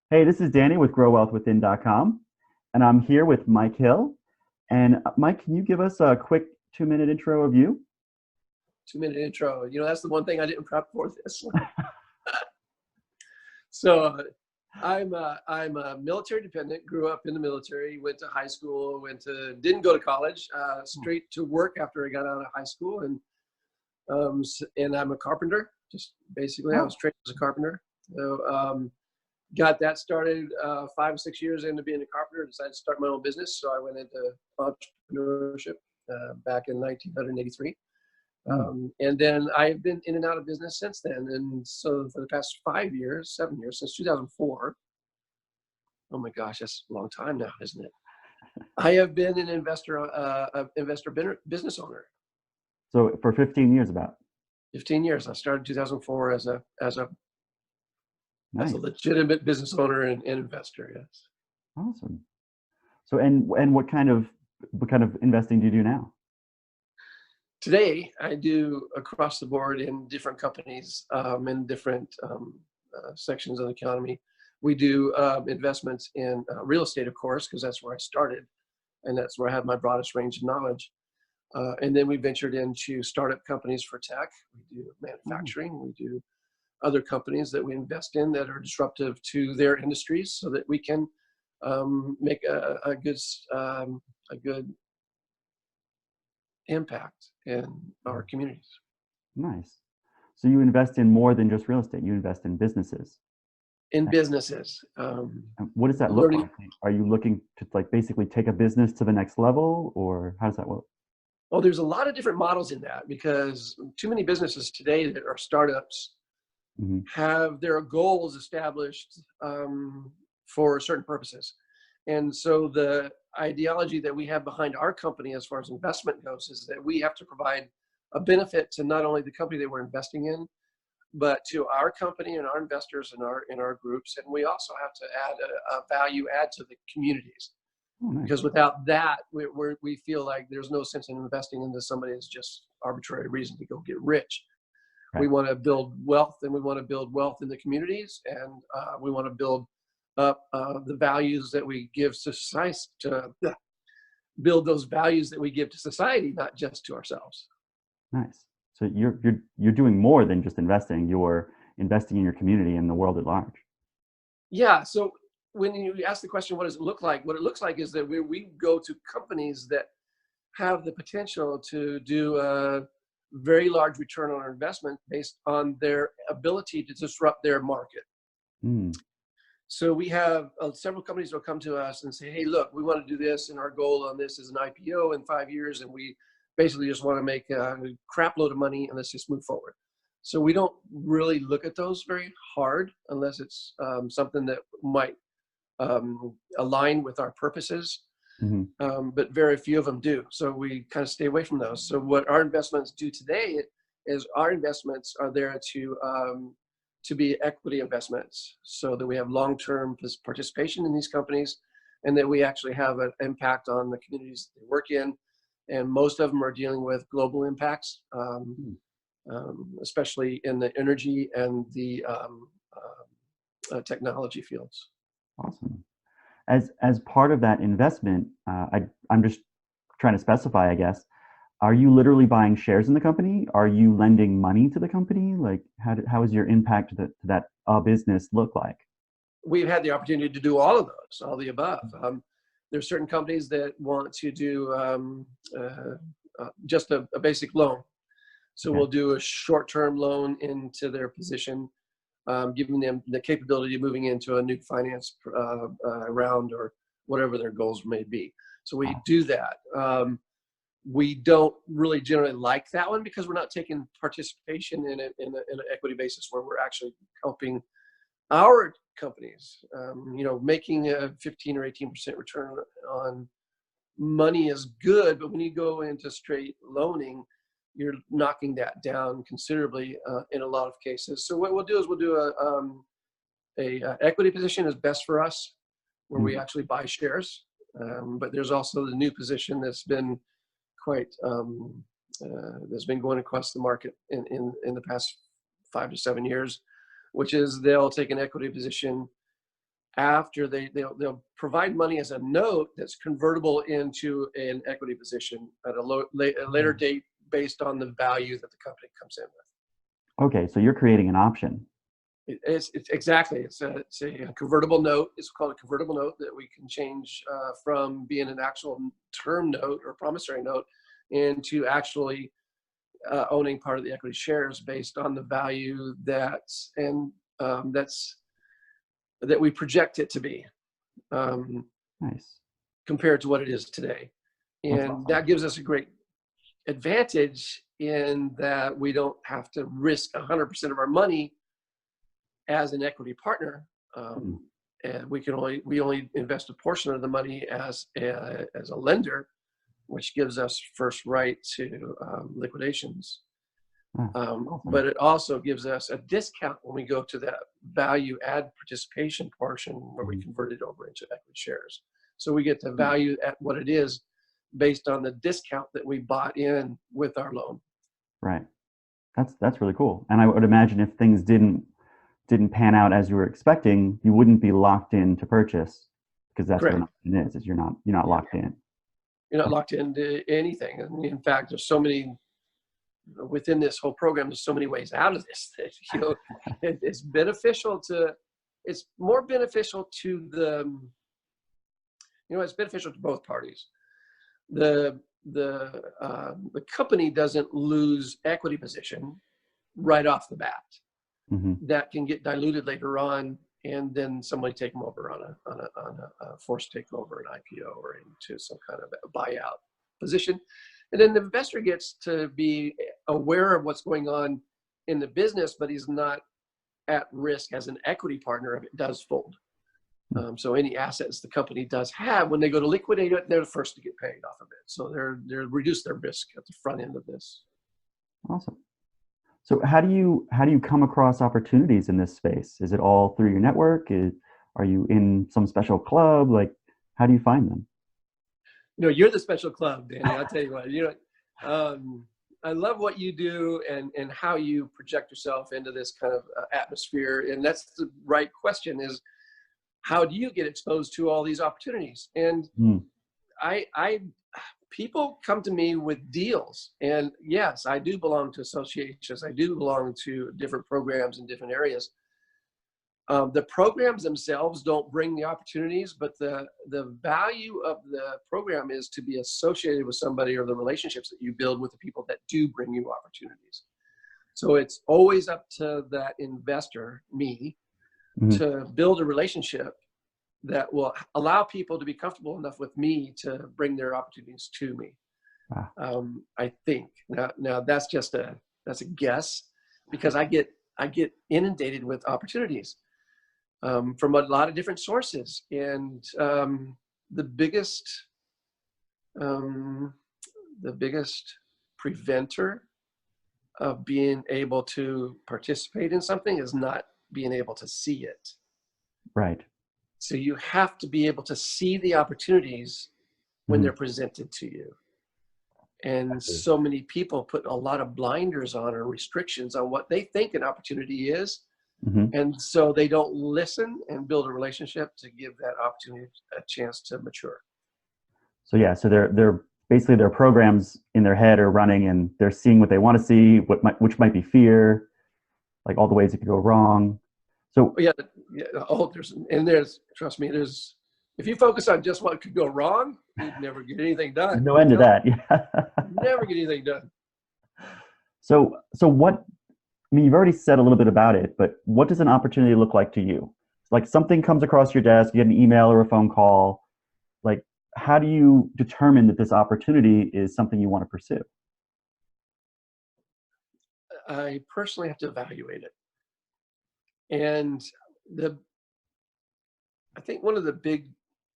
Hey, this is Danny with growwealthwithin.com, and I'm here with Mike Hill. And Mike, can you give us a quick 2-minute intro of you? 2 minute intro. That's the one thing I didn't prep for this. So I'm a military dependent. Grew up in the military. Went to high school. Didn't go to college. Straight to work after I got out of high school, and I'm a carpenter. Just basically, I Oh, was trained as a carpenter. So got that started 5 or 6 years into being a carpenter. Decided to start my own business. So I went into entrepreneurship back in 1983. mm, And then I've been in and out of business since then. And so for the past 5 years, 7 years, since 2004, oh my gosh, that's a long time now, isn't it? I have been an business owner. so for 15 years about. 15 years. I started 2004 as a Nice. legitimate business owner and investor. Yes. Awesome. So and what kind of investing do you do now? Today, I do across the board in different companies, in different sections of the economy. We do investments in real estate, of course, because that's where I started, and that's where I have my broadest range of knowledge. And then we ventured into startup companies for tech. We do Oh, manufacturing. We do other companies that we invest in that are disruptive to their industries, so that we can make a good impact in our mm, communities. nice. So you invest in more than just real estate. You invest in businesses. In Uh, businesses, What does that look learning. like? Are you looking to like basically take a business to the next level, or how does that work? Oh, there's a lot of different models in that because too many businesses today that are startups Hmm. have their goals established for certain purposes. And so the ideology that we have behind our company as far as investment goes is that we have to provide a benefit to not only the company that we're investing in, but to our company and our investors and our groups. And we also have to add a value add to the communities, Oh, nice. because without that, we feel like there's no sense in investing into somebody that's just arbitrary reason to go get rich. We Right. want to build wealth, and we want to build wealth in the communities, and we want to build up the values that we give society, to build those values that we give to society, not just to ourselves. Nice. So you're doing more than just investing. You're investing in your community and the world at large. Yeah. So when you ask the question, what does it look like? What it looks like is that we go to companies that have the potential to do a very large return on our investment based on their ability to disrupt their market. Mm, So we have several companies will come to us and say, "Hey, look, we want to do this, and our goal on this is an IPO in 5 years, and we basically just want to make a crap load of money, and let's just move forward." So we don't really look at those very hard unless it's something that might align with our purposes, hmm. but very few of them do. So we kind of stay away from those. So what our investments do today is our investments are there to be equity investments, so that we have long-term participation in these companies, and that we actually have an impact on the communities that they work in. And most of them are dealing with global impacts, Mm, especially in the energy and the technology fields. awesome. As part of that investment, I'm just trying to specify, I guess. Are you literally buying shares in the company? Are you lending money to the company? Like, how is your impact to that business look like? We've had the opportunity to do all of those, all the above. There's certain companies that want to do just a basic loan. So Okay. we'll do a short-term loan into their position, giving them the capability of moving into a new finance round or whatever their goals may be. So we Wow. do that. We don't really generally like that one because we're not taking participation in it in an equity basis where we're actually helping our companies. Making a 15 or 18% return on money is good, but when you go into straight loaning, you're knocking that down considerably in a lot of cases. So what we'll do is we'll do a equity position is best for us, where we Mm, actually buy shares. But there's also the new position that's been quite that's been going across the market in the past 5 to 7 years, which is they'll take an equity position after they'll provide money as a note that's convertible into an equity position at a later date based on the value that the company comes in with. Okay, so you're creating an option. It's exactly. It's a convertible note. It's called a convertible note that we can change from being an actual term note or promissory note into actually owning part of the equity shares based on the value that we project it to be, Nice. compared to what it is today. That's And awesome. that gives us a great advantage in that we don't have to risk 100% of our money as an equity partner. And we only invest a portion of the money as a lender, which gives us first right to liquidations. Awesome. But it also gives us a discount when we go to that value add participation portion where we convert it over into equity shares. So we get the value at what it is based on the discount that we bought in with our loan. Right. That's really cool. And I would imagine if things didn't pan out as you were expecting, you wouldn't be locked in to purchase, because that's Correct. what an option is you're not locked in. You're not locked into anything. And in fact, there's so many within this whole program. There's so many ways out of this that, it's beneficial to. It's more beneficial to the. It's beneficial to both parties. The company doesn't lose equity position right off the bat. That can get diluted later on, and then somebody take them over on a forced takeover, an IPO, or into some kind of a buyout position. And then the investor gets to be aware of what's going on in the business, but he's not at risk as an equity partner if it does fold. So any assets the company does have, when they go to liquidate it, they're the first to get paid off of it. So they're reduce their risk at the front end of this. Awesome. So how do you come across opportunities in this space? Is it all through your network? Are you in some special club? Like, how do you find them? You're the special club, Danny. I'll tell you what. I love what you do and how you project yourself into this kind of atmosphere. And that's the right question: is how do you get exposed to all these opportunities? And people come to me with deals, and yes, I do belong to associations. I do belong to different programs in different areas. The programs themselves don't bring the opportunities, but the value of the program is to be associated with somebody, or the relationships that you build with the people that do bring you opportunities. So it's always up to that investor, me, to build a relationship that will allow people to be comfortable enough with me to bring their opportunities to me. I think now that's a guess, because I get inundated with opportunities from a lot of different sources, and the biggest preventer of being able to participate in something is not being able to see it. Right. So you have to be able to see the opportunities when they're presented to you. And so many people put a lot of blinders on, or restrictions on, what they think an opportunity is. And so they don't listen and build a relationship to give that opportunity a chance to mature. So yeah, so they're basically, their programs in their head are running, and they're seeing what they want to see, which might be fear, like all the ways it could go wrong. So trust me, if you focus on just what could go wrong, you'd never get anything done. There's no end to that. Yeah. Never get anything done. So what, I mean, you've already said a little bit about it, but what does an opportunity look like to you? Like, something comes across your desk, you get an email or a phone call. Like, how do you determine that this opportunity is something you want to pursue? I personally have to evaluate it. And I think one of the big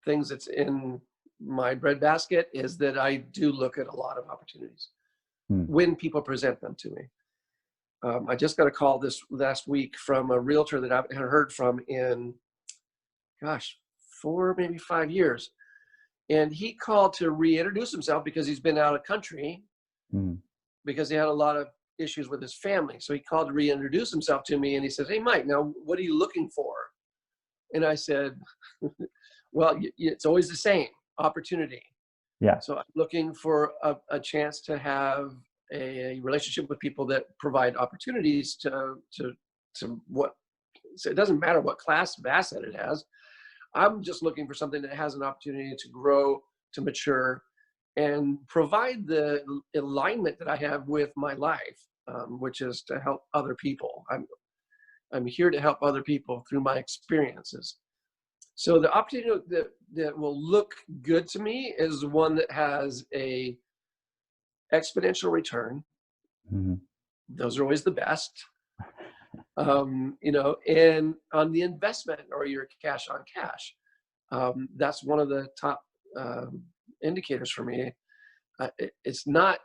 things that's in my breadbasket is that I do look at a lot of opportunities when people present them to me. I just got a call this last week from a realtor that I haven't heard from in, 4, maybe 5 years. And he called to reintroduce himself because he's been out of country because he had a lot of issues with his family. So he called to reintroduce himself to me, and he says, "Hey, Mike, now what are you looking for?" And I said, well, it's always the same opportunity. Yeah. So I'm looking for a chance to have a relationship with people that provide opportunities to what, so it doesn't matter what class of asset it has. I'm just looking for something that has an opportunity to grow, to mature, and provide the alignment that I have with my life, which is to help other people. I'm here to help other people through my experiences. So the opportunity that will look good to me is one that has a exponential return. Mm-hmm. Those are always the best. And on the investment or your cash on cash, that's one of the top indicators for me. It's not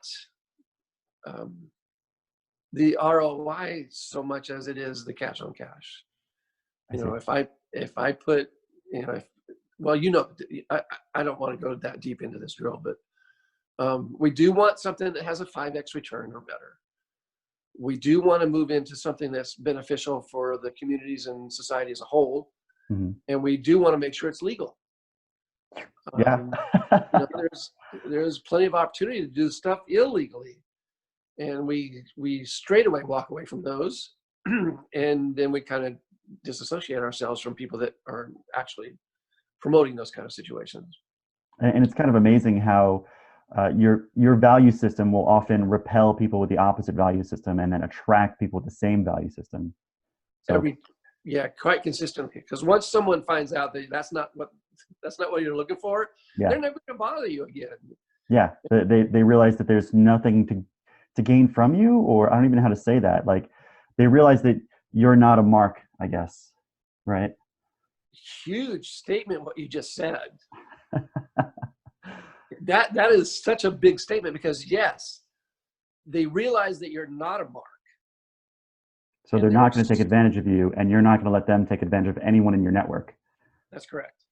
the ROI so much as it is the cash on cash. If I put, I don't want to go that deep into this drill, but we do want something that has a 5x return or better. We do want to move into something that's beneficial for the communities and society as a whole. Mm-hmm. And we do want to make sure it's legal. Yeah. There's plenty of opportunity to do stuff illegally. And we straight away walk away from those. And then we kind of disassociate ourselves from people that are actually promoting those kind of situations. And it's kind of amazing how your value system will often repel people with the opposite value system and then attract people with the same value system. So quite consistently. Because once someone finds out that that's not what you're looking for, yeah, they're never going to bother you again. Yeah, they realize that there's nothing to gain from you, or I don't even know how to say that. Like, they realize that you're not a mark, I guess, right? Huge statement what you just said. That is such a big statement, because yes, they realize that you're not a mark. So they're not going to take advantage of you, and you're not going to let them take advantage of anyone in your network. That's correct.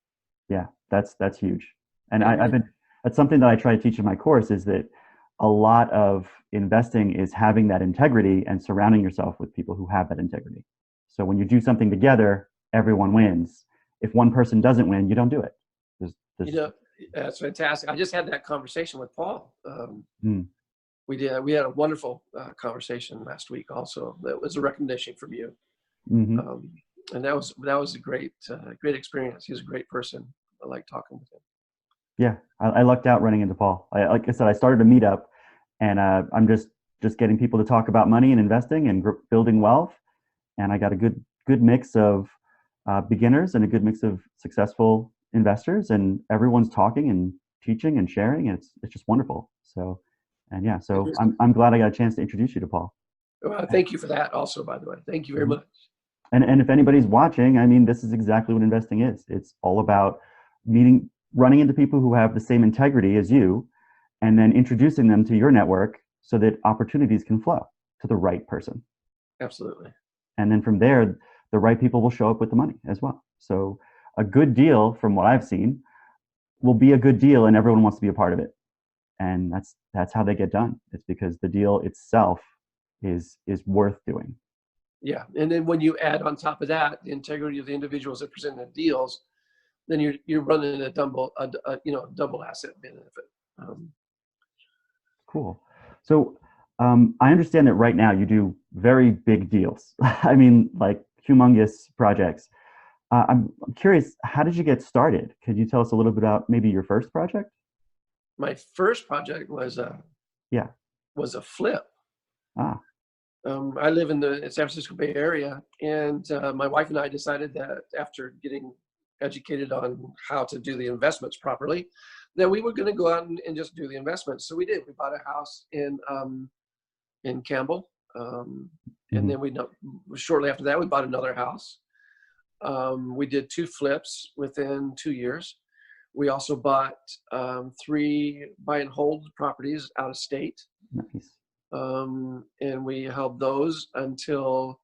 Yeah, that's huge. And that's something that I try to teach in my course, is that a lot of investing is having that integrity and surrounding yourself with people who have that integrity. So when you do something together, everyone wins. If one person doesn't win, you don't do it. That's fantastic. I just had that conversation with Paul. We had a wonderful conversation last week also. That was a recommendation from you. Mm-hmm. And that was a great experience. He's a great person. I like talking with him. Yeah, I lucked out running into Paul. Like I said, I started a meetup, and I'm just getting people to talk about money and investing and building wealth. And I got a good mix of beginners and a good mix of successful investors, and everyone's talking and teaching and sharing, and it's just wonderful. So I'm glad I got a chance to introduce you to Paul. Well, thank you for that also, by the way. Thank you very much. And if anybody's watching, I mean, this is exactly what investing is. It's all about running into people who have the same integrity as you, and then introducing them to your network so that opportunities can flow to the right person. Absolutely. And then from there, the right people will show up with the money as well. So a good deal, from what I've seen, will be a good deal, and everyone wants to be a part of it. And that's how they get done. It's because the deal itself is worth doing. Yeah, and then when you add on top of that the integrity of the individuals that present the deals, then you're running a double asset benefit. Cool. So I understand that right now you do very big deals. I mean, like humongous projects. I'm curious, how did you get started? Could you tell us a little bit about maybe your first project? My first project was a flip. I live in the San Francisco Bay Area, and my wife and I decided that after getting educated on how to do the investments properly, that we were going to go out and just do the investments. So we did. We bought a house in Campbell, and then shortly after that we bought another house. We did 2 flips within 2 years. We also bought 3 buy and hold properties out of state. Nice. And we held those until,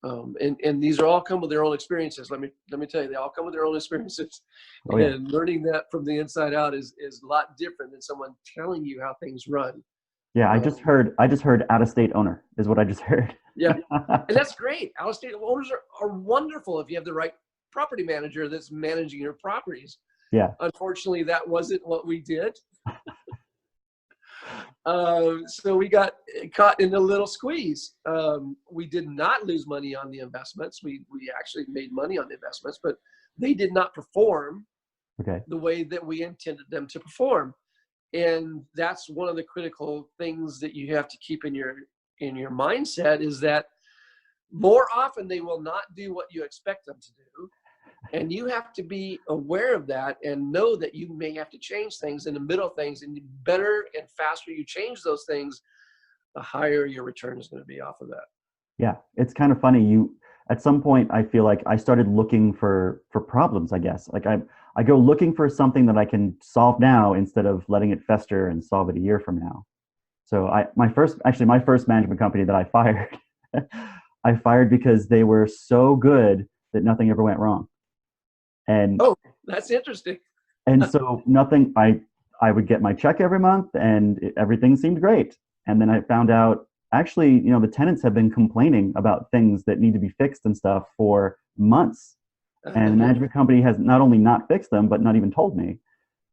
and these are all come with their own experiences. Let me tell you, they all come with their own experiences. Oh, yeah. And learning that from the inside out is a lot different than someone telling you how things run. Yeah, I just heard out of state owner is what I just heard. Yeah, and that's great. Out of state owners are wonderful if you have the right property manager that's managing your properties. Yeah. Unfortunately, that wasn't what we did. So we got caught in a little squeeze. We did not lose money on the investments. We actually made money on the investments, but they did not perform the way that we intended them to perform. And that's one of the critical things that you have to keep in your mindset, is that more often they will not do what you expect them to do. And you have to be aware of that and know that you may have to change things in the middle of things. And the better and faster you change those things, the higher your return is going to be off of that. Yeah. It's kind of funny. At some point, I feel like I started looking for problems, I guess. Like I go looking for something that I can solve now instead of letting it fester and solve it a year from now. So my first management company that I fired, I fired because they were so good that nothing ever went wrong. And oh, that's interesting. And so nothing, I would get my check every month and everything seemed great. And then I found out, actually, the tenants have been complaining about things that need to be fixed and stuff for months. And the management company has not only not fixed them, but not even told me,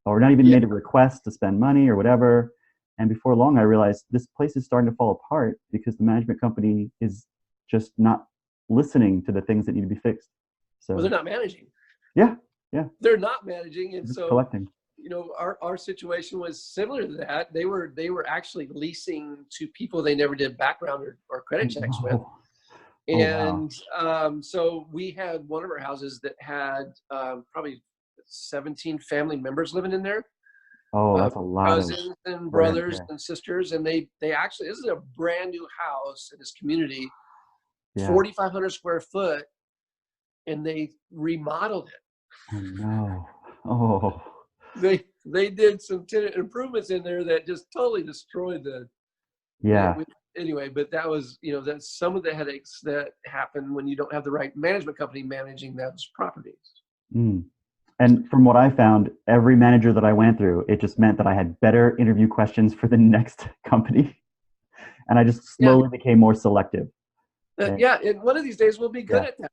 or not even made a request to spend money or whatever. And before long, I realized this place is starting to fall apart because the management company is just not listening to the things that need to be fixed. So they're not managing. Yeah. They're not managing. And so collecting. Our situation was similar to that. They were actually leasing to people they never did background or credit checks with. And so we had one of our houses that had probably 17 family members living in there. Oh, that's a lot of cousins and brothers and sisters. And they actually, this is a brand new house in this community, 4,500 square foot, and they remodeled it. Oh no. Oh. They did some tenant improvements in there that just totally destroyed anyway, but that was, that's some of the headaches that happen when you don't have the right management company managing those properties. And from what I found, every manager that I went through, it just meant that I had better interview questions for the next company. And I just slowly became more selective. And one of these days we'll be good at that.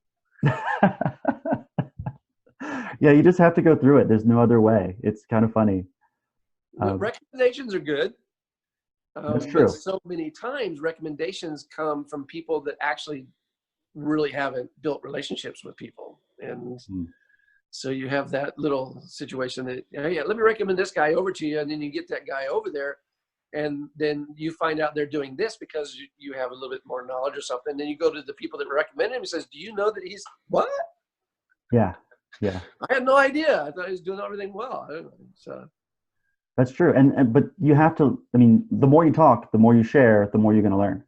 Yeah, you just have to go through it. There's no other way. It's kind of funny. Recommendations are good. That's true. But so many times recommendations come from people that actually really haven't built relationships with people. And so you have that little situation that, hey, let me recommend this guy over to you. And then you get that guy over there. And then you find out they're doing this because you have a little bit more knowledge or something. And then you go to the people that recommend him and says, do you know that he's what? Yeah. I had no idea. I thought he was doing everything well. I don't know. So. That's true. But you have to, the more you talk, the more you share, the more you're going to learn.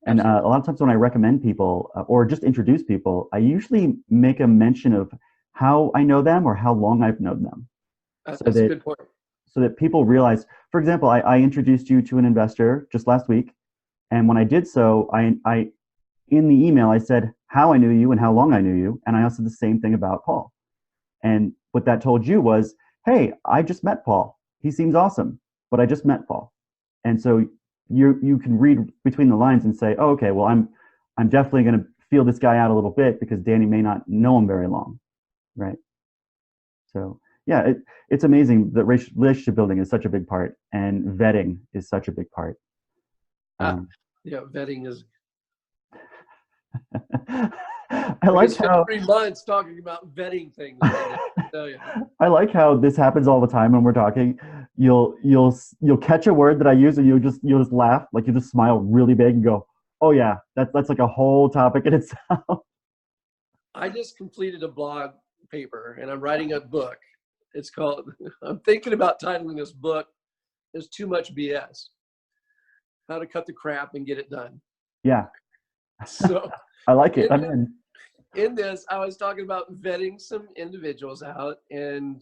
And a lot of times when I recommend people or just introduce people, I usually make a mention of how I know them or how long I've known them. That's a good point. So that people realize, for example, I introduced you to an investor just last week. And when I did so, I in the email, I said how I knew you and how long I knew you. And I also did the same thing about Paul. And what that told you was, hey, I just met Paul. He seems awesome, but I just met Paul. And so you can read between the lines and say, oh, okay, well, I'm definitely going to feel this guy out a little bit because Danny may not know him very long, right? So yeah, it's amazing that relationship building is such a big part, and vetting is such a big part. Vetting is. I like how 3 months talking about vetting things. I like how this happens all the time when we're talking. You'll catch a word that I use and you'll just laugh, like you just smile really big and go, oh yeah, that's like a whole topic in itself. I just completed a blog paper and I'm writing a book. It's called, I'm thinking about titling this book, There's Too Much BS. How to cut the crap and get it done. Yeah. So I like it. In this, I was talking about vetting some individuals out, and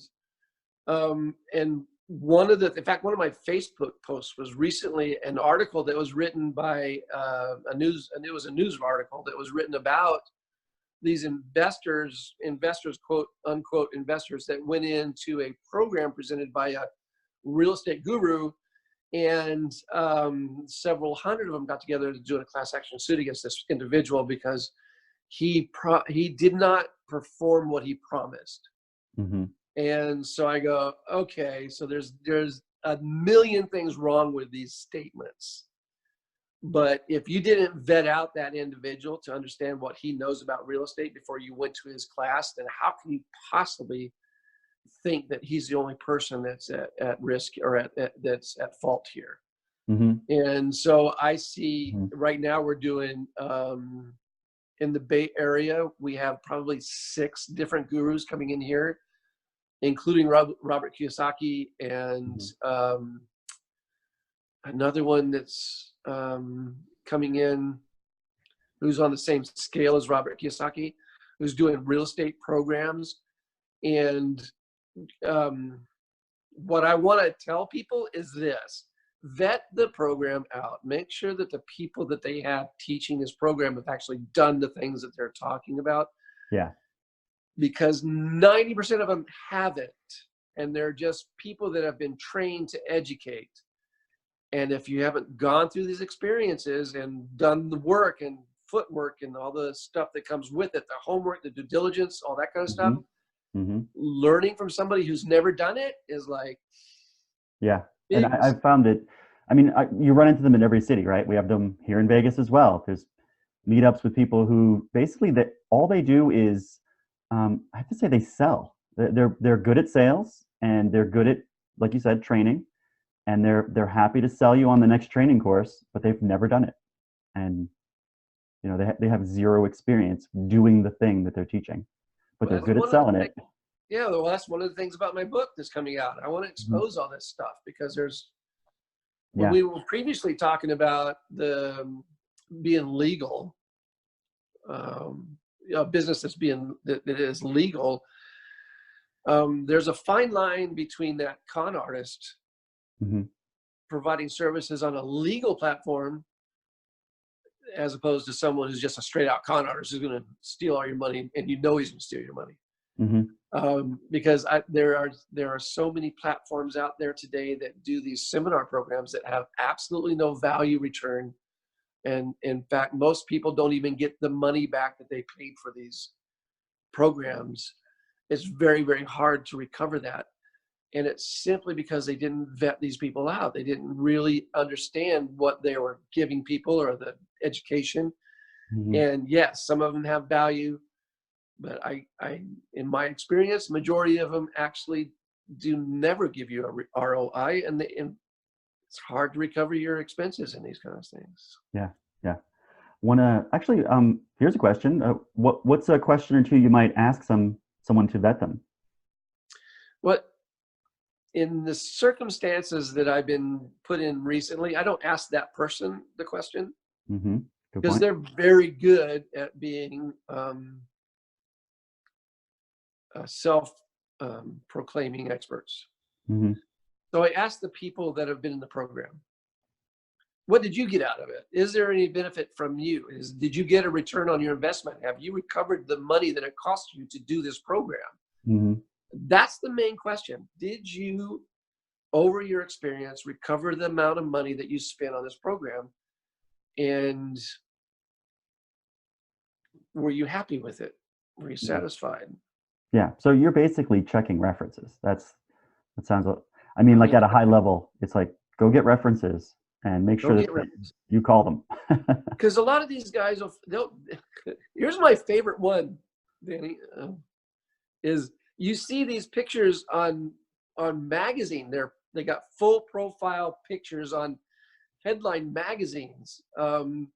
one of my Facebook posts was recently an article that was written by a news article that was written about these investors, quote unquote investors, that went into a program presented by a real estate guru. And several hundred of them got together to do a class action suit against this individual because he did not perform what he promised. Mm-hmm. And so I go, okay, so there's a million things wrong with these statements. But if you didn't vet out that individual to understand what he knows about real estate before you went to his class, then how can you possibly think that he's the only person that's at risk or that's at fault here? Mm-hmm. And so I see Mm-hmm. right now we're doing in the Bay Area, we have probably 6 different gurus coming in here, including Robert Kiyosaki and another one that's coming in who's on the same scale as Robert Kiyosaki, who's doing real estate programs. And what I want to tell people is this: vet the program out. Make sure that the people that they have teaching this program have actually done the things that they're talking about. Yeah. Because 90% of them haven't. And they're just people that have been trained to educate. And if you haven't gone through these experiences and done the work and footwork and all the stuff that comes with it, the homework, the due diligence, all that kind of stuff, Mm-hmm. learning from somebody who's never done it is like, Yeah. And I've found that, I mean, you run into them in every city, right? We have them here in Vegas as well. There's meetups with people who basically all they do is, I have to say, they sell. They're good at sales, and they're good at, like you said, training, and they're happy to sell you on the next training course, but they've never done it, and they have zero experience doing the thing that they're teaching, but they're good at selling it. Yeah, well, that's one of the things about my book that's coming out. I want to expose all this stuff because when we were previously talking about the being legal, business that is legal, there's a fine line between that con artist providing services on a legal platform as opposed to someone who's just a straight out con artist who's going to steal all your money, and he's going to steal your money. Because there are so many platforms out there today that do these seminar programs that have absolutely no value return. And in fact, most people don't even get the money back that they paid for these programs. It's very, very hard to recover that. And it's simply because they didn't vet these people out. They didn't really understand what they were giving people or the education. And yes, some of them have value, but I in my experience, majority of them actually do never give you a ROI, and it's hard to recover your expenses in these kind of things. Yeah. Actually, here's a question. What's a question or two you might ask someone to vet them? What in the circumstances that I've been put in recently, I don't ask that person the question because they're very good at being self-proclaiming experts. So I ask the people that have been in the program, what did you get out of it? Is there any benefit from you? Did you get a return on your investment? Have you recovered the money that it cost you to do this program? That's the main question. Did you, over your experience, recover the amount of money that you spent on this program? And were you happy with it? Were you satisfied? Yeah. So you're basically checking references. That sounds, I mean, like at a high level, it's like, go get references and make sure that you call them. Because a lot of these guys, here's my favorite one, Danny, is you see these pictures on magazine. They got full profile pictures on headline magazines. And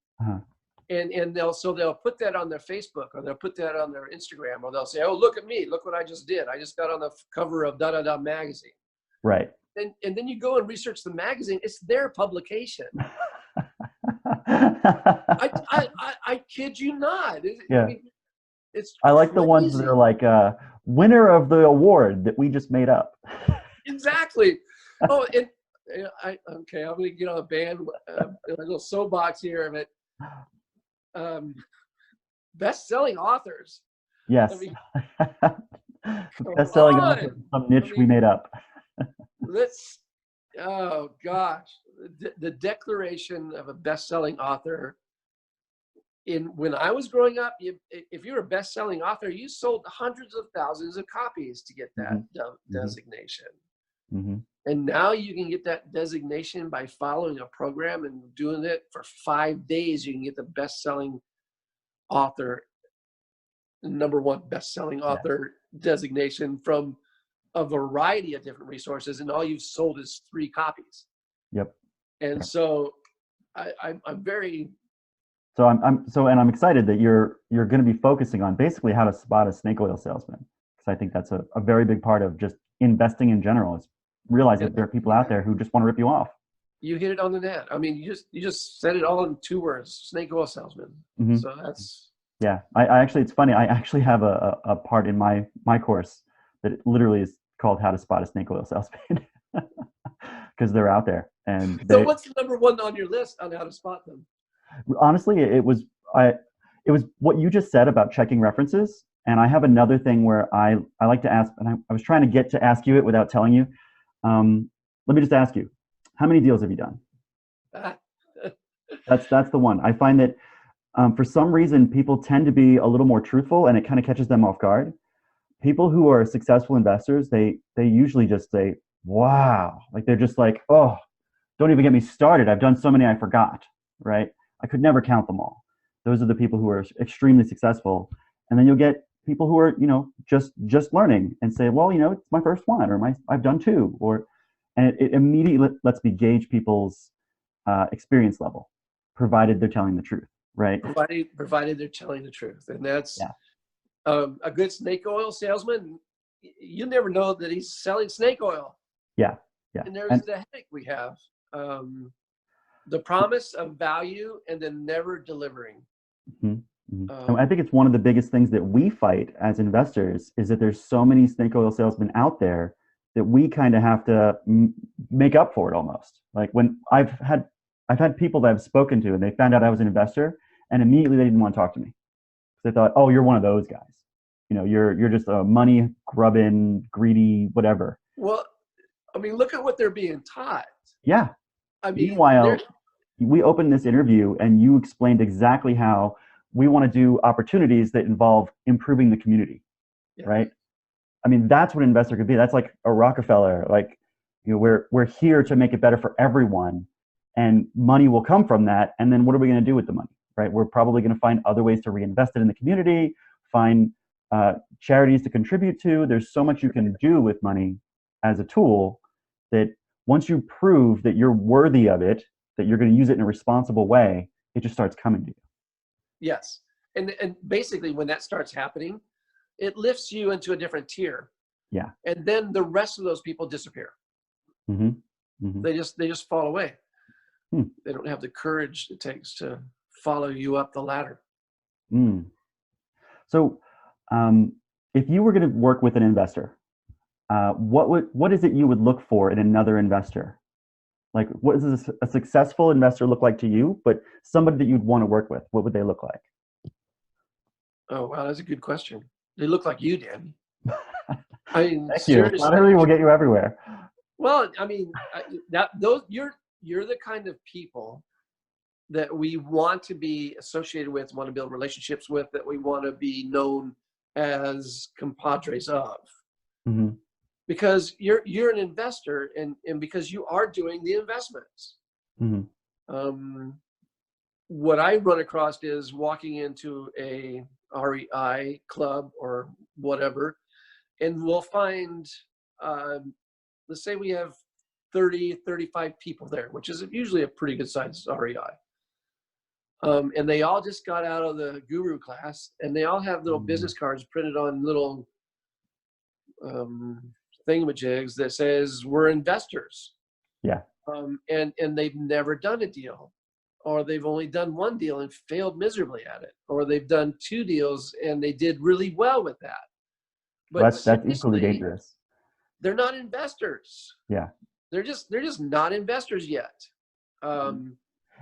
they'll put that on their Facebook, or they'll put that on their Instagram, or they'll say, oh, look at me, look what I just did. I just got on the cover of da-da-da magazine. Right. And then you go and research the magazine. It's their publication. I kid you not. Yeah. I mean, I like the ones that are like, winner of the award that we just made up. Exactly. Oh, and I'm going to get on a little soapbox here of it. Best-selling authors. Yes. I mean, best-selling author, some niche we made up. Oh gosh, the declaration of a best-selling author when I was growing up, if you're a best-selling author, you sold hundreds of thousands of copies to get that designation. And now you can get that designation by following a program and doing it for 5 days. You can get the best-selling author, #1 best-selling author designation from a variety of different resources, and all you've sold is 3 copies. Yep. And so I'm very. So I'm excited that you're going to be focusing on basically how to spot a snake oil salesman, because I think that's a very big part of just investing in general, is realizing that there are people out there who just want to rip you off. You hit it on the net. I mean, you just said it all in 2 words: snake oil salesman. So that's. Yeah, I actually, it's funny. I actually have a part in my course that literally is called "How to Spot a Snake Oil Salesman," because they're out there. And so, what's the #1 on your list on how to spot them? Honestly, it was what you just said about checking references. And I have another thing where I like to ask, and I was trying to get to ask you it without telling you. Let me just ask you, how many deals have you done? That's the one. I find that for some reason people tend to be a little more truthful, and it kind of catches them off guard. People who are successful investors, they usually just say, "Wow!" Like they're just like, "Oh, don't even get me started. I've done so many I forgot." Right? I could never count them all. Those are the people who are extremely successful. And then you'll get people who are, just learning and say, well, it's my first one, or I've done 2, and it immediately lets me gauge people's experience level, provided they're telling the truth, right? Provided they're telling the truth. And that's a good snake oil salesman. You never know that he's selling snake oil. Yeah. And there's the headache we have. The promise of value and then never delivering. And I think it's one of the biggest things that we fight as investors is that there's so many snake oil salesmen out there that we kind of have to make up for it almost. Like when I've had people that I've spoken to and they found out I was an investor, and immediately they didn't want to talk to me. They thought, oh, you're one of those guys. You're just a money grubbing, greedy, whatever. Well, I mean, look at what they're being taught. Yeah. I mean, meanwhile, we opened this interview and you explained exactly how we want to do opportunities that involve improving the community, right? I mean, that's what an investor could be. That's like a Rockefeller. Like, we're here to make it better for everyone, and money will come from that. And then what are we going to do with the money, right? We're probably going to find other ways to reinvest it in the community, find charities to contribute to. There's so much you can do with money as a tool that once you prove that you're worthy of it, that you're going to use it in a responsible way, it just starts coming to you. Yes. And basically when that starts happening, it lifts you into a different tier. Yeah. And then the rest of those people disappear. They just fall away. They don't have the courage it takes to follow you up the ladder. So if you were going to work with an investor, what is it you would look for in another investor? Like, what does a successful investor look like to you, but somebody that you'd want to work with? What would they look like? Oh, wow, that's a good question. They look like you, Danny. I mean, thank you. Flattery will get you everywhere. Well, I mean, you're the kind of people that we want to be associated with, want to build relationships with, that we want to be known as compadres of. Because you're an investor, and because you are doing the investments. What I run across is walking into a REI club or whatever, and we'll find, let's say we have 30, 35 people there, which is usually a pretty good size REI. And they all just got out of the guru class, and they all have little business cards printed on little thingamajigs that says we're investors. Yeah. And they've never done a deal, or they've only done 1 deal and failed miserably at it, or they've done 2 deals and they did really well with that. But that's equally dangerous. They're not investors. Yeah. They're just not investors yet. And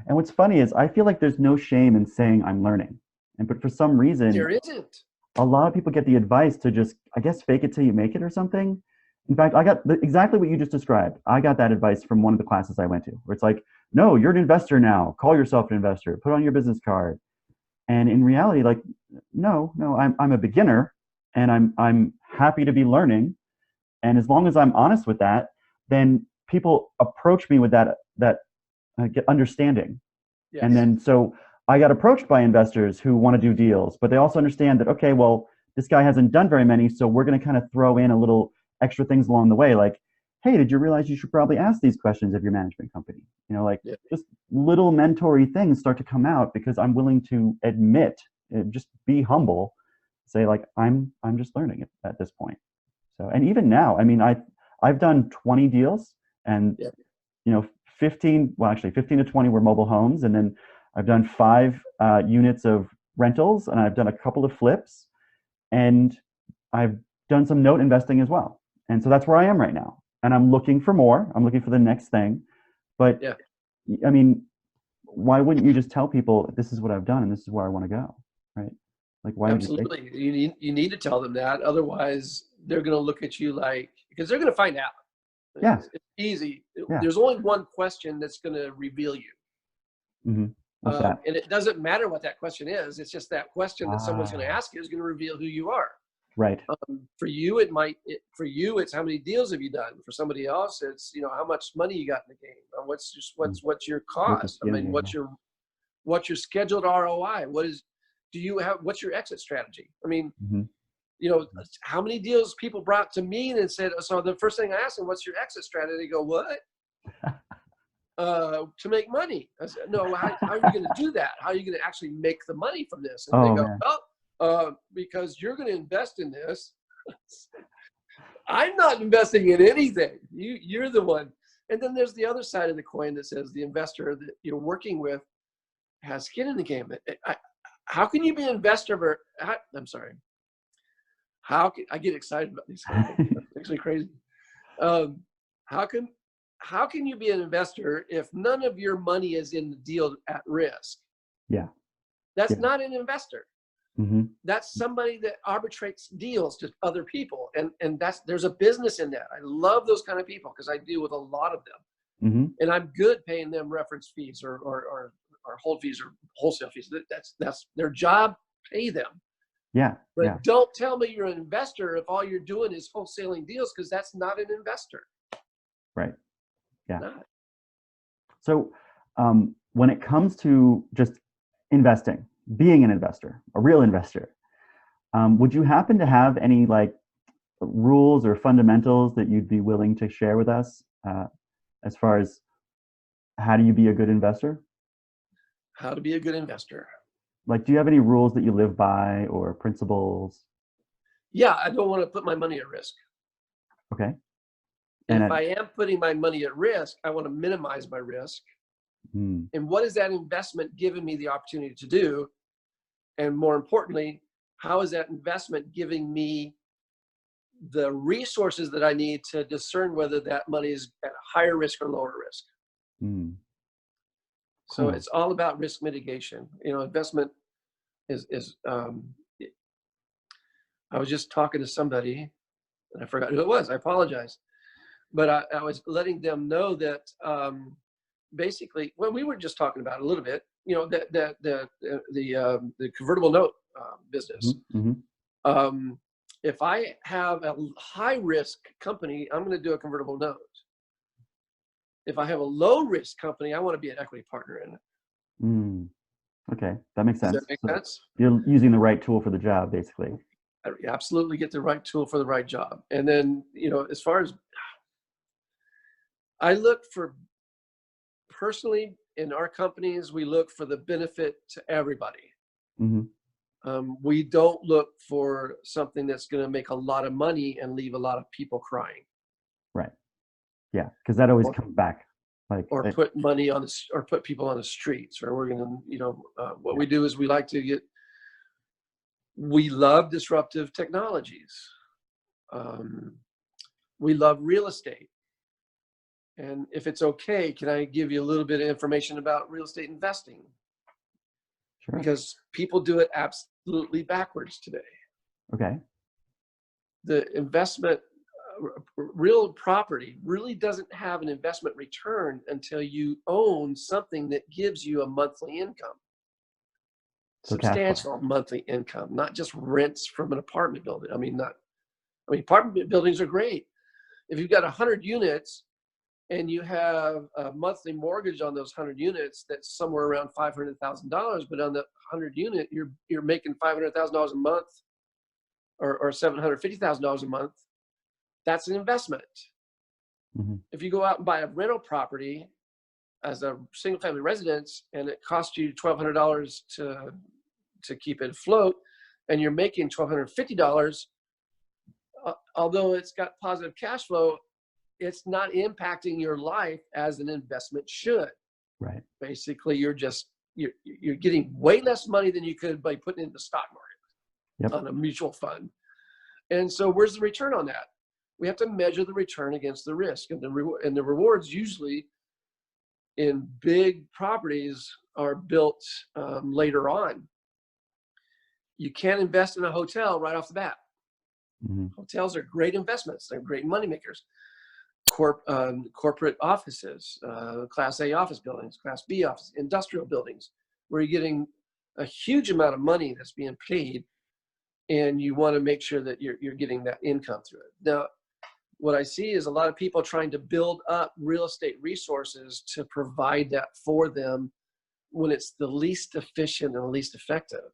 what's funny is I feel like there's no shame in saying I'm learning. But for some reason, there isn't. A lot of people get the advice to just, I guess, fake it till you make it or something. In fact, I got exactly what you just described. I got that advice from one of the classes I went to, where it's like, no, you're an investor now. Call yourself an investor. Put on your business card. And in reality, like, no, I'm a beginner, and I'm happy to be learning. And as long as I'm honest with that, then people approach me with that get understanding. And Yes. then so I got approached by investors who want to do deals, but they also understand that, okay, well, this guy hasn't done very many, so we're going to kind of throw in a little extra things along the way, like, hey, did you realize you should probably ask these questions of your management company? Like, Yeah. just little mentory things start to come out because I'm willing to admit, just be humble, say like I'm just learning at this point. So, and even now, I mean, I've done 20 deals, and Yeah. 15, well, actually 15 to 20 were mobile homes. And then I've done 5 units of rentals, and I've done a couple of flips, and I've done some note investing as well. And so that's where I am right now. And I'm looking for more. I'm looking for the next thing. But Yeah. I mean, why wouldn't you just tell people this is what I've done and this is where I want to go, right? Like, why would you say? Absolutely. You need to tell them that. Otherwise, they're going to look at you like, because they're going to find out. Yeah, It's easy. yeah. There's only one question that's going to reveal you. What's that? And it doesn't matter what that question is. It's just that question that someone's going to Ah, ask you is going to reveal who you are. right. For you, it's how many deals have you done? For somebody else, it's, how much money you got in the game. Mm. What's your What's cost? I yeah, mean, yeah, yeah. what's your scheduled ROI? What's your exit strategy? I mean, Mhm. how many deals people brought to me and said, so the first thing I asked them, what's your exit strategy? They go, what? To make money. I said, no, how are you going to do that? How are you going to actually make the money from this? And they Oh go, man. because you're going to invest in this. I'm not investing in anything. You're the one. And then there's the other side of the coin that says the investor that you're working with has skin in the game. How can you be an investor? I'm sorry. How can I get excited about these kind of things? It makes me crazy. Um, how can how can you be an investor if none of your money is in the deal at risk? Yeah, That's yeah. not an investor. Mhm. That's somebody that arbitrates deals to other people, and there's a business in that. I love those kind of people because I deal with a lot of them, Mhm. and I'm good paying them reference fees or hold fees or wholesale fees. That's their job. Pay them. Yeah, yeah. But don't tell me you're an investor if all you're doing is wholesaling deals, because that's not an investor. Right. Yeah. Not. So, when it comes to just investing, being an investor, a real investor, would you happen to have any like rules or fundamentals that you'd be willing to share with us, as far as how do you be a good investor? How to be a good investor. Like, do you have any rules that you live by or principles? Yeah, I don't want to put my money at risk. Okay. And And if I am putting my money at risk, I want to minimize my risk. mm, And what is that investment giving me the opportunity to do? And more importantly, how is that investment giving me the resources that I need to discern whether that money is at higher risk or lower risk? mm, So cool. it's all about risk mitigation. Investment is I was just talking to somebody and I forgot who it was. I apologize. But I was letting them know that basically, well, we were just talking about it a little bit, the convertible note business. Mhm, mhm. Um, if I have a high risk company, I'm going to do a convertible note. If I have a low risk company, I want to be an equity partner in it. Mm, okay, that makes Does that sense. make So sense? you're using the right tool for the job, basically. I absolutely get the right tool for the right job. And then, as far as I look for personally in our companies, we look for the benefit to everybody. Hmm. We don't look for something that's going to make a lot of money and leave a lot of people crying, Right. Yeah, because that always or comes back. Like, put money on or put people on the streets. Or we're going to, what yeah. we do is we love disruptive technologies. Um, we love real estate. And if it's okay, can I give you a little bit of information about real estate investing? Sure. Because people do it absolutely backwards today. Okay. The investment, real property really doesn't have an investment return until you own something that gives you a monthly income. So cash flow. substantial monthly income, not just rents from an apartment building. Apartment buildings are great. If you've got 100 units and you have a monthly mortgage on those 100 units that's somewhere around $500,000, but on the 100 unit you're making $500,000 a month or $750,000 a month, that's an investment. Mm-hmm. If you go out and buy a rental property as a single family residence and it costs you $1,200 to keep it afloat, and you're making $1,250, although it's got positive cash flow, it's not impacting your life as an investment should. Right. Basically, you're getting way less money than you could by putting it in the stock market. Yep. On a mutual fund. And so where's the return on that? We have to measure the return against the risk, and the rewards usually in big properties are built later on. You can't invest in a hotel right off the bat. Mm-hmm. Hotels are great investments. They're great money makers. Corporate offices, Class A office buildings, Class B office, industrial buildings, where you're getting a huge amount of money that's being paid, and you want to make sure that you're getting that income through it. Now, what I see is a lot of people trying to build up real estate resources to provide that for them when it's the least efficient and the least effective.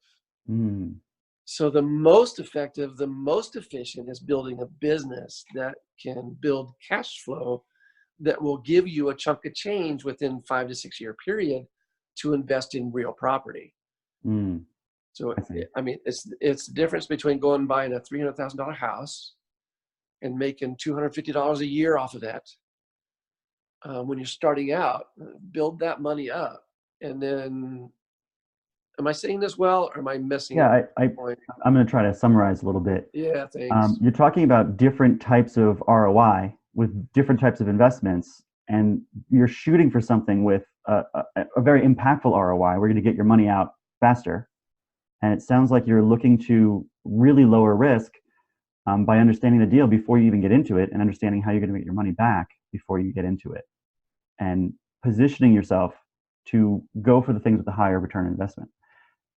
Mm. So the most effective, the most efficient is building a business that can build cash flow that will give you a chunk of change within 5 to 6 year period to invest in real property. Mm. So, I mean, it's the difference between going and buying a $300,000 house and making $250 a year off of that. When you're starting out, build that money up. And then, am I saying this well, or am I missing? Yeah, I'm going to try to summarize a little bit. Yeah, thanks. You're talking about different types of ROI with different types of investments, and you're shooting for something with a very impactful ROI where you're going to get your money out faster. And it sounds like you're looking to really lower risk by understanding the deal before you even get into it, and understanding how you're going to get your money back before you get into it, and positioning yourself to go for the things with the higher return on investment.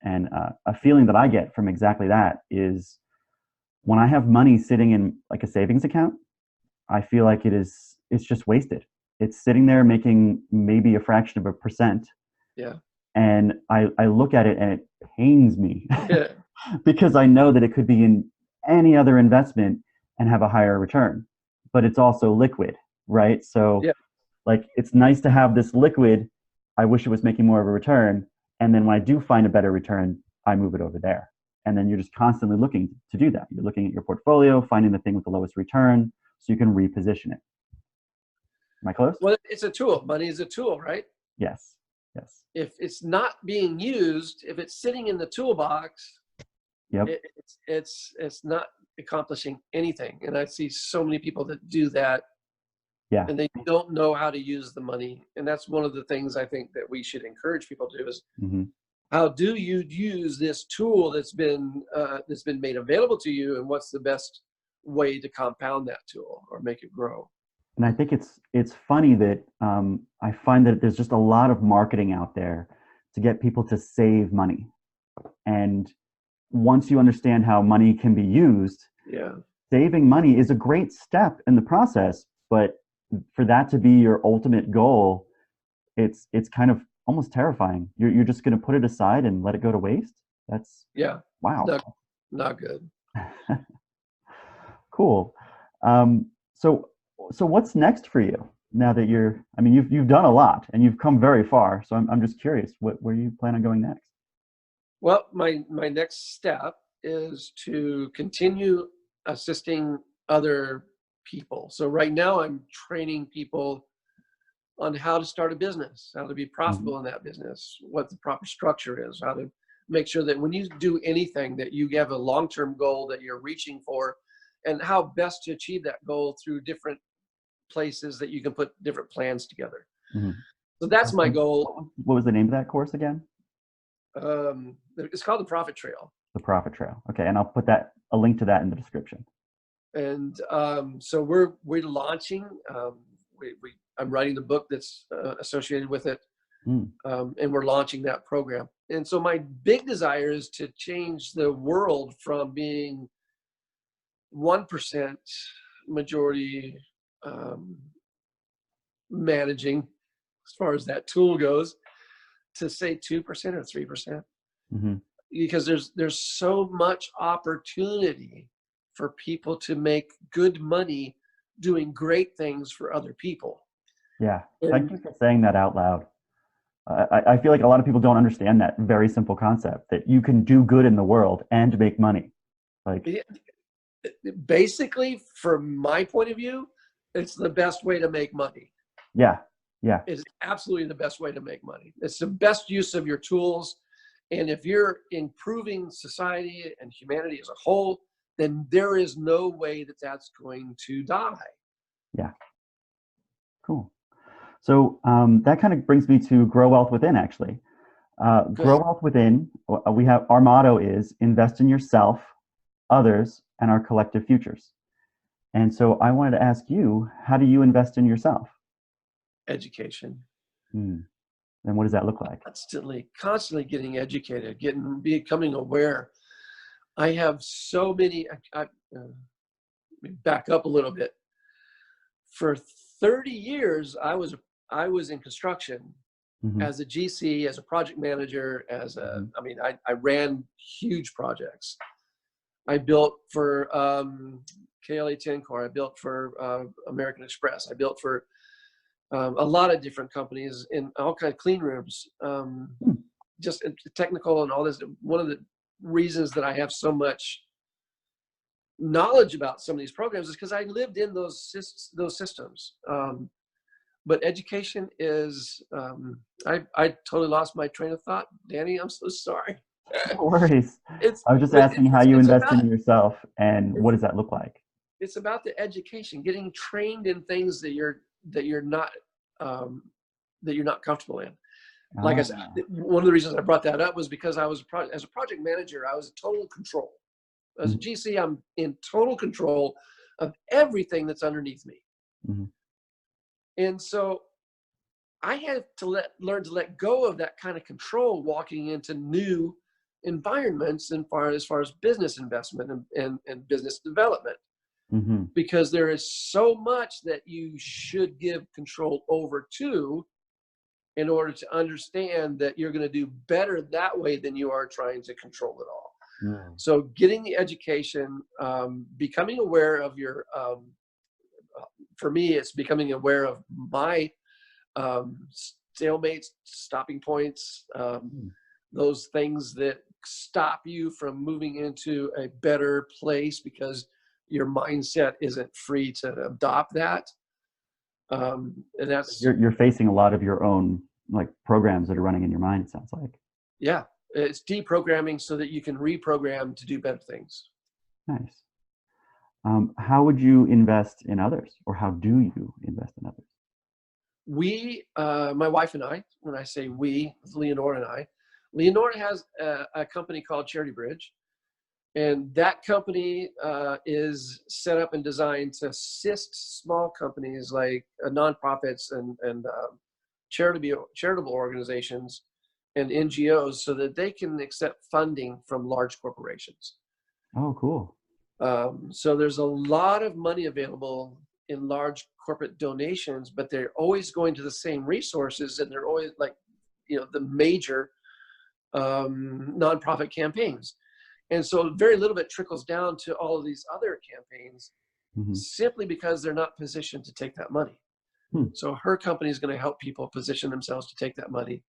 And a feeling that I get from exactly that is when I have money sitting in like a savings account, I feel like it's just wasted. It's sitting there making maybe a fraction of a percent. Yeah. And I look at it and it pains me. Yeah. Because I know that it could be in any other investment and have a higher return, but it's also liquid, right? So yeah. Like, it's nice to have this liquid. I wish it was making more of a return. And then when I do find a better return, I move it over there. And then you're just constantly looking to do that. You're looking at your portfolio, finding the thing with the lowest return so you can reposition it. Am I close? Well, it's a tool. Money is a tool, right? Yes. Yes. If it's not being used, if it's sitting in the toolbox, yep. It's not accomplishing anything. And I see so many people that do that. Yeah. And they don't know how to use the money. And that's one of the things I think that we should encourage people to do is, how do you use this tool that's been made available to you, and what's the best way to compound that tool or make it grow? And I think it's funny that I find that there's just a lot of marketing out there to get people to save money. And once you understand how money can be used, saving money is a great step in the process. But for that to be your ultimate goal, it's kind of almost terrifying. You're just going to put it aside and let it go to waste. That's wow. Not good. Cool. So what's next for you now that you've done a lot and you've come very far. So I'm just curious, where you plan on going next? Well, my next step is to continue assisting other people. So right now I'm training people on how to start a business, how to be profitable in that business, what the proper structure is, how to make sure that when you do anything that you have a long-term goal that you're reaching for, and how best to achieve that goal through different places that you can put different plans together. So that's my goal. What was the name of that course again? It's called the Profit Trail. The Profit Trail. Okay, and I'll put a link to that in the description. And so we're launching. I'm writing the book that's associated with it, and we're launching that program. And so my big desire is to change the world from being 1% majority managing, as far as that tool goes, to say 2% or 3%. Hmm. Because there's so much opportunity for people to make good money doing great things for other people. Yeah. Thank And you for saying that out loud. I feel like a lot of people don't understand that very simple concept that you can do good in the world and make money. Like, basically, from my point of view, it's the best way to make money. yeah, yeah, It's absolutely the best way to make money. It's the best use of your tools. And if you're improving society and humanity as a whole, then there is no way that that's going to die. yeah. Cool. So that kind of brings me to grow wealth within, actually. Grow Good. wealth within, we have our motto is invest in yourself, others, and our collective futures. And so I wanted to ask you, how do you invest in yourself? Education. Hmm. And what does that look like? Constantly getting educated, becoming aware. I have so many, let me back up a little bit. For 30 years, I was in construction Hmm. as a GC, as a project manager, Hmm. I ran huge projects. I built for KLA Tencor. I built for American Express. I built for a lot of different companies in all kinds of clean rooms, just technical and all this. One of the reasons that I have so much knowledge about some of these programs is because I lived in those systems. But education is, I totally lost my train of thought. Danny, I'm so sorry. No worries. It's, I was just but asking how you it's invest about, in yourself and what it's, does that look like? it's about the education, getting trained in things that you're not, um, that you're not comfortable in. Like I said, Ah, one of the reasons I brought that up was because as a project manager, I was in total control. As a mhm, GC, I'm in total control of everything that's underneath me. mhm. And so I had to learn to let go of that kind of control walking into new environments as far as business investment and business development, Mhm. because there is so much that you should give control over to in order to understand that you're going to do better that way than you are trying to control it all. Mm. So getting the education, becoming aware of for me, it's becoming aware of my stalemates, stopping points, Mm. those things that stop you from moving into a better place because your mindset isn't free to adopt that. And that's, You're facing a lot of your own like programs that are running in your mind, it sounds like. yeah, it's deprogramming so that you can reprogram to do better things. Nice. How would you invest in others, or how do you invest in others? My wife and I, when I say we, Leonora and I, Leonora has a company called Charity Bridge. And that company is set up and designed to assist small companies like nonprofits and charitable organizations and NGOs so that they can accept funding from large corporations. Oh, cool. So there's a lot of money available in large corporate donations, but they're always going to the same resources, and they're always like, the major nonprofit campaigns. And so very little bit trickles down to all of these other campaigns Hmm. simply because they're not positioned to take that money. Hmm. So her company is going to help people position themselves to take that money.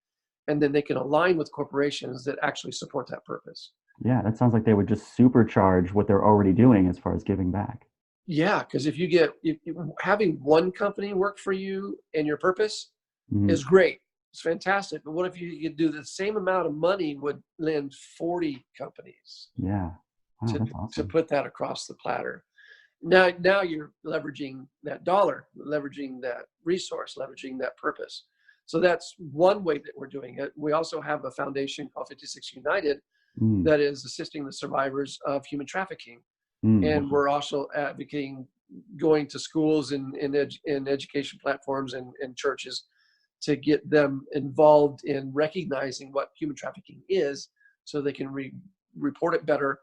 And then they can align with corporations that actually support that purpose. Yeah, that sounds like they would just supercharge what they're already doing as far as giving back. Yeah, because if having one company work for you and your purpose Hmm. is great. It's fantastic. But what if you could do the same amount of money would lend 40 companies Yeah. Wow, to, that's to awesome. put that across the platter? Now you're leveraging that dollar, leveraging that resource, leveraging that purpose. So that's one way that we're doing it. We also have a foundation called 56 United Mm. that is assisting the survivors of human trafficking. Mm. And Wow. we're also advocating going to schools and in education platforms and churches to get them involved in recognizing what human trafficking is, so they can report it better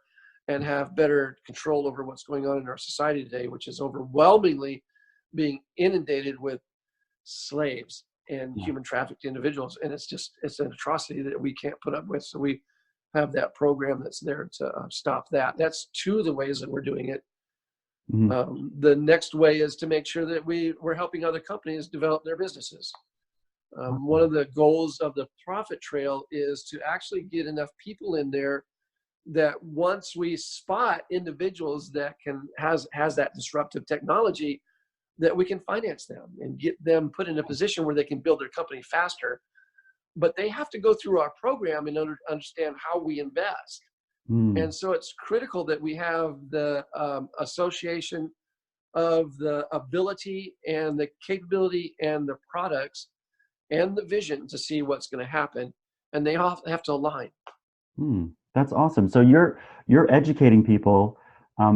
and have better control over what's going on in our society today, which is overwhelmingly being inundated with slaves and Yeah. human trafficked individuals. And it's an atrocity that we can't put up with. So we have that program that's there to stop that. That's two of the ways that we're doing it. The next way is to make sure that we're helping other companies develop their businesses. One of the goals of the Profit Trail is to actually get enough people in there that once we spot individuals that has that disruptive technology, that we can finance them and get them put in a position where they can build their company faster. But they have to go through our program and understand how we invest. And so it's critical that we have the association of the ability and the capability and the products and the vision to see what's going to happen, and they all have to align. That's awesome. So you're educating people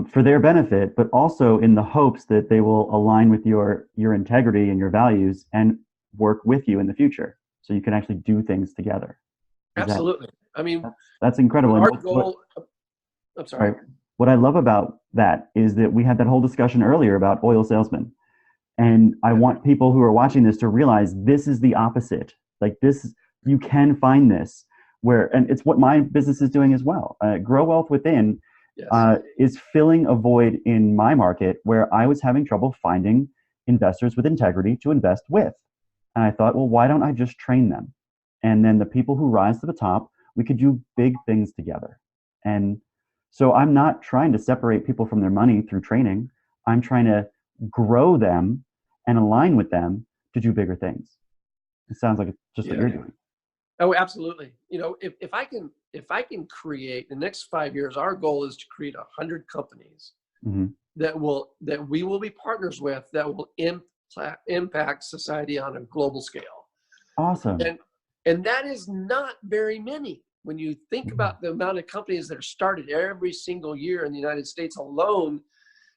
for their benefit, but also in the hopes that they will align with your integrity and your values and work with you in the future, so you can actually do things together. Absolutely. I mean, that's incredible. Our goal. I'm sorry. What I love about that is that we had that whole discussion earlier about oil salesmen. And I want people who are watching this to realize this is the opposite. Like this, you can find this and it's what my business is doing as well. Grow Wealth Within is filling a void in my market where I was having trouble finding investors with integrity to invest with. And I thought, well, why don't I just train them? And then the people who rise to the top, we could do big things together. And so I'm not trying to separate people from their money through training. I'm trying to grow them and align with them to do bigger things. It sounds like it's just what you're doing. Oh, absolutely. You know, if I can create the next 5 years, our goal is to create 100 companies that we will be partners with, that will impact society on a global scale. Awesome. And that is not very many. When you think about the amount of companies that are started every single year in the United States alone,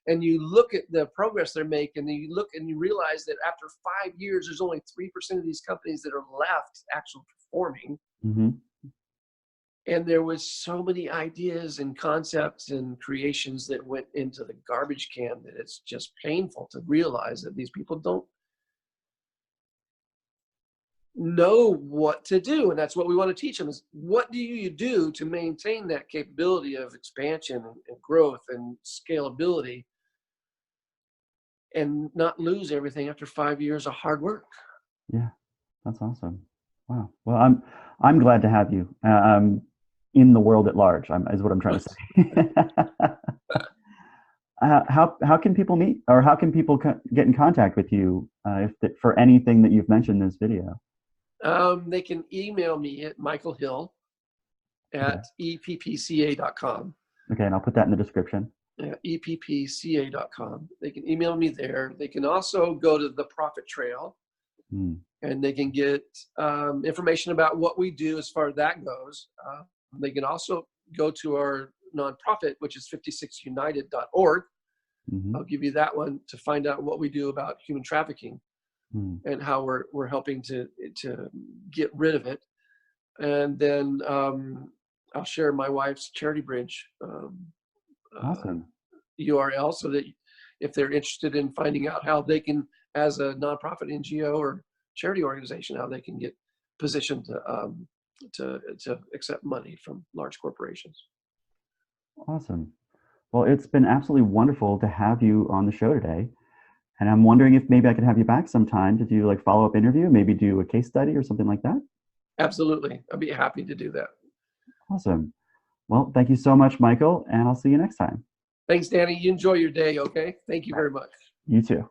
and you look at the progress they're making, and you look and you realize that after 5 years, there's only 3% of these companies that are left actually performing. And there was so many ideas and concepts and creations that went into the garbage can that it's just painful to realize that these people don't know what to do. And that's what we want to teach them, is what do you do to maintain that capability of expansion and growth and scalability, and not lose everything after 5 years of hard work. Yeah, that's awesome. Wow. Well, I'm glad to have you in the world at large. Is what I'm trying to say. How can people meet, or how can people get in contact with you for anything that you've mentioned in this video? They can email me at michaelhill@eppca.com. Okay, and I'll put that in the description. eppca.com. They can email me there. They can also go to the Profit Trail, and they can get information about what we do as far as that goes. They can also go to our nonprofit, which is 56united.org. I'll give you that one to find out what we do about human trafficking and how we're helping to get rid of it. And then I'll share my wife's Charity Bridge Awesome. URL, so that if they're interested in finding out how they can, as a nonprofit NGO or charity organization, how they can get positioned to accept money from large corporations. Awesome. Well, it's been absolutely wonderful to have you on the show today. And I'm wondering if maybe I could have you back sometime to do like follow-up interview, maybe do a case study or something like that. Absolutely. I'd be happy to do that. Awesome. Well, thank you so much, Michael, and I'll see you next time. Thanks, Danny. You enjoy your day, okay? Thank you very much. You too.